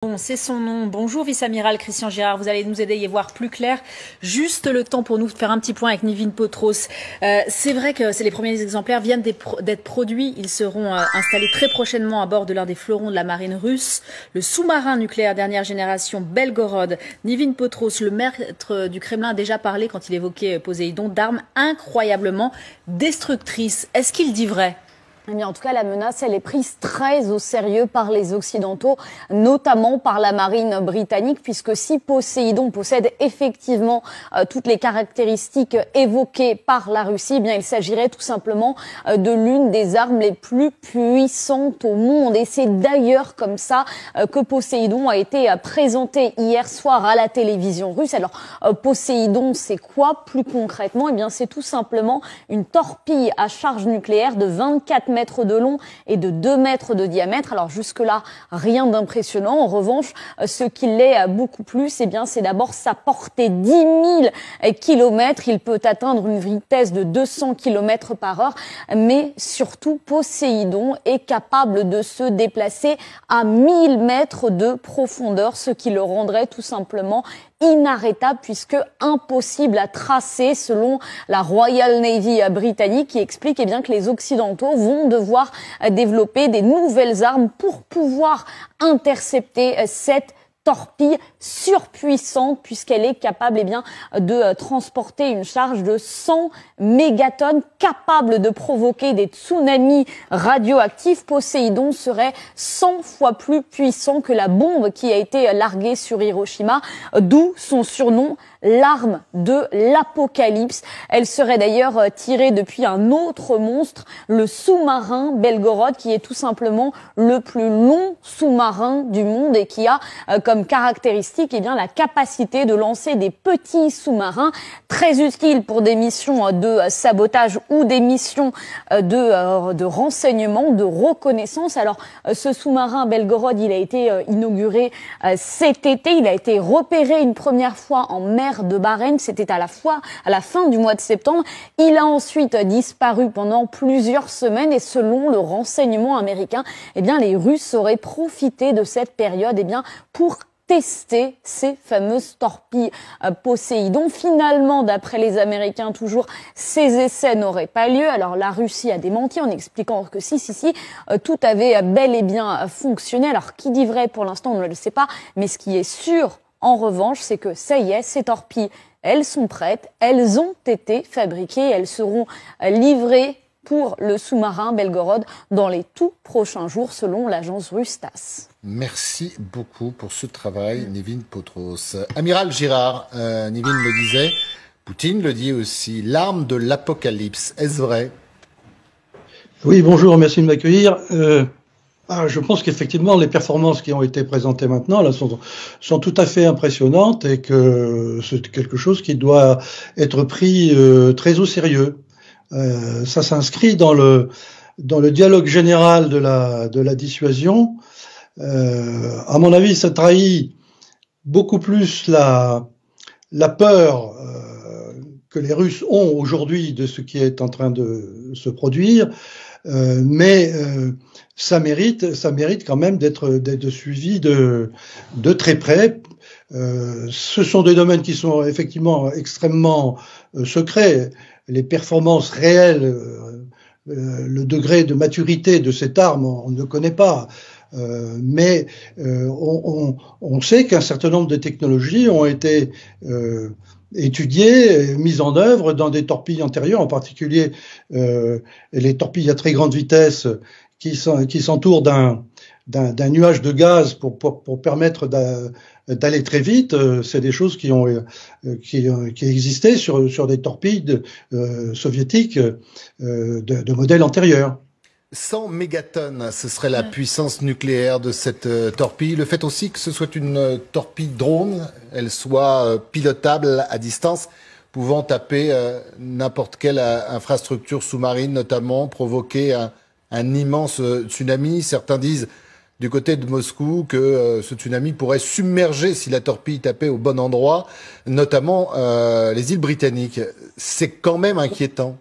Bon, c'est son nom. Bonjour vice-amiral Christian Girard, vous allez nous aider à y voir plus clair. Juste le temps pour nous de faire un petit point avec Nivin Potros. C'est vrai que les premiers exemplaires viennent d'être produits. Ils seront installés très prochainement à bord de l'un des fleurons de la marine russe, le sous-marin nucléaire dernière génération Belgorod. Nivin Potros, le maître du Kremlin, a déjà parlé quand il évoquait Poséidon d'armes incroyablement destructrices. Est-ce qu'il dit vrai ? Eh bien, en tout cas, la menace, elle est prise très au sérieux par les Occidentaux, notamment par la marine britannique, puisque si Poséidon possède effectivement toutes les caractéristiques évoquées par la Russie, eh bien, il s'agirait tout simplement de l'une des armes les plus puissantes au monde. Et c'est d'ailleurs comme ça que Poséidon a été présenté hier soir à la télévision russe. Alors, Poséidon, c'est quoi plus concrètement? Eh bien, c'est tout simplement une torpille à charge nucléaire de 24 mètres de long et de 2 mètres de diamètre. Alors jusque-là, rien d'impressionnant. En revanche, ce qui l'est beaucoup plus, eh bien, c'est d'abord sa portée 10 000 kilomètres. Il peut atteindre une vitesse de 200 kilomètres par heure. Mais surtout, Poséidon est capable de se déplacer à 1000 mètres de profondeur, ce qui le rendrait tout simplement inarrêtable puisque impossible à tracer selon la Royal Navy britannique qui explique bien que les Occidentaux vont devoir développer des nouvelles armes pour pouvoir intercepter cette torpille surpuissante puisqu'elle est capable de transporter une charge de 100 mégatonnes, capable de provoquer des tsunamis radioactifs. Poséidon serait 100 fois plus puissant que la bombe qui a été larguée sur Hiroshima, d'où son surnom, l'arme de l'apocalypse. Elle serait d'ailleurs tirée depuis un autre monstre, le sous-marin Belgorod, qui est tout simplement le plus long sous-marin du monde et qui a comme caractéristique la capacité de lancer des petits sous-marins très utiles pour des missions de sabotage ou des missions de renseignement, de reconnaissance. Alors, ce sous-marin Belgorod, il a été inauguré cet été. Il a été repéré une première fois en mer de Barents. C'était à la fin du mois de septembre. Il a ensuite disparu pendant plusieurs semaines et selon le renseignement américain, les Russes auraient profité de cette période pour tester ces fameuses torpilles Poséidon. Finalement, d'après les Américains, toujours, ces essais n'auraient pas lieu. Alors, la Russie a démenti en expliquant que si, tout avait bel et bien fonctionné. Alors, qui dit vrai pour l'instant, on ne le sait pas. Mais ce qui est sûr, en revanche, c'est que ça y est, ces torpilles, elles sont prêtes, elles ont été fabriquées, elles seront livrées pour le sous-marin Belgorod dans les tout prochains jours, selon l'agence russe TASS. Merci beaucoup pour ce travail, Nivin Potros. Amiral Girard, Nivin le disait, Poutine le dit aussi, l'arme de l'apocalypse, est-ce vrai? Oui, bonjour, merci de m'accueillir. Je pense qu'effectivement, les performances qui ont été présentées maintenant là, sont tout à fait impressionnantes et que c'est quelque chose qui doit être pris très au sérieux. Ça s'inscrit dans le dialogue général de la dissuasion. À mon avis, ça trahit beaucoup plus la peur que les Russes ont aujourd'hui de ce qui est en train de se produire, mais ça mérite quand même d'être suivi de très près. Ce sont des domaines qui sont effectivement extrêmement secrets. Les performances réelles, le degré de maturité de cette arme, on ne le connaît pas. Mais on sait qu'un certain nombre de technologies ont été étudiées, mises en œuvre dans des torpilles antérieures, en particulier les torpilles à très grande vitesse qui s'entourent d'un nuage de gaz pour permettre d'aller très vite. C'est des choses qui existaient sur des torpilles soviétiques de modèle antérieur. 100 mégatonnes, ce serait la puissance nucléaire de cette torpille. Le fait aussi que ce soit une torpille drone, elle soit pilotable à distance, pouvant taper n'importe quelle infrastructure sous-marine, notamment provoquer un immense tsunami. Certains disent du côté de Moscou que ce tsunami pourrait submerger si la torpille tapait au bon endroit, notamment les îles britanniques. C'est quand même inquiétant.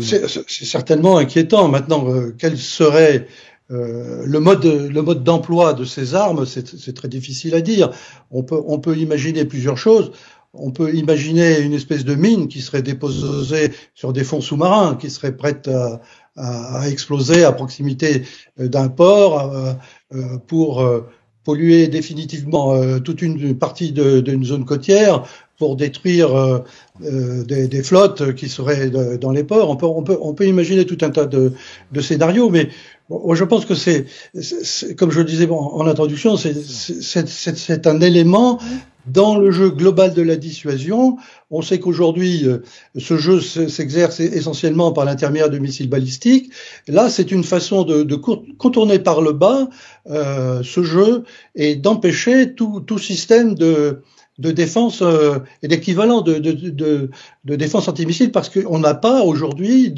C'est certainement inquiétant. Maintenant, quelle serait le mode d'emploi de ces armes, c'est très difficile à dire. On peut imaginer plusieurs choses. On peut imaginer une espèce de mine qui serait déposée sur des fonds sous-marins, qui serait prête à exploser à proximité d'un port pour polluer définitivement toute une partie d'une zone côtière, pour détruire des flottes qui seraient dans les ports. On peut imaginer tout un tas de scénarios, mais bon, je pense que c'est comme je le disais en introduction, c'est un élément dans le jeu global de la dissuasion. On sait qu'aujourd'hui, ce jeu s'exerce essentiellement par l'intermédiaire de missiles balistiques. Là, c'est une façon de contourner par le bas ce jeu et d'empêcher tout système de défense et d'équivalent de défense antimissile, parce qu'on n'a pas aujourd'hui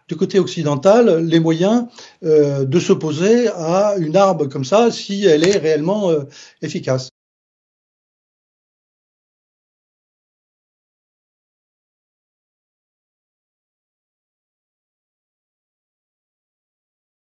du côté occidental les moyens de s'opposer à une arme comme ça si elle est réellement efficace.